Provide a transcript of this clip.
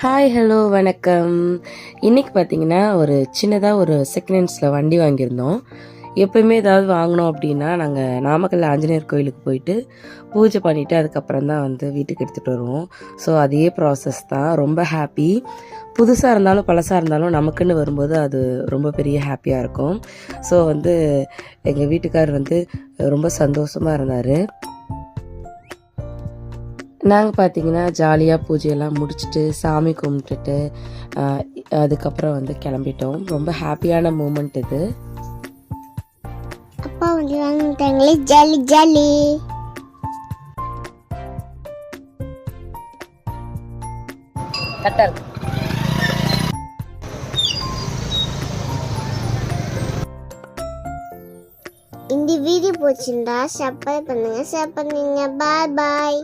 Hi hello வணக்கம். இன்றைக்கி பார்த்தீங்கன்னா ஒரு சின்னதாக ஒரு செகண்ட் ஹேண்ட்ஸில் வண்டி வாங்கியிருந்தோம். எப்போயுமே ஏதாவது வாங்கினோம் அப்படின்னா நாங்கள் நாமக்கல் ஆஞ்சநேயர் கோயிலுக்கு போயிட்டு பூஜை பண்ணிவிட்டு அதுக்கப்புறம் தான் வந்து வீட்டுக்கு எடுத்துகிட்டு வருவோம். ஸோ அதே ப்ராசஸ் தான். ரொம்ப ஹாப்பி. புதுசாக இருந்தாலும் பழசாக இருந்தாலும் நமக்குன்னு வரும்போது அது ரொம்ப பெரிய ஹாப்பியாக இருக்கும். ஸோ வந்து எங்கள் வீட்டுக்கார் வந்து ரொம்ப சந்தோஷமாக இருந்தார். நாங்கள் பார்த்தீங்கன்னா ஜாலியாக பூஜையெல்லாம் முடிச்சுட்டு சாமி கும்பிட்டுட்டு அதுக்கப்புறம் வந்து கிளம்பிட்டோம். ரொம்ப ஹாப்பியான மூமெண்ட் இது. அப்பா வந்து வாங்கிட்டாங்களே, ஜாலி ஜாலி. இந்த வீடியோ பிடிச்சிருந்தா சப்ஸ்கிரைப் பண்ணுங்க, ஷேர் பண்ணுங்க. பாய் பாய்.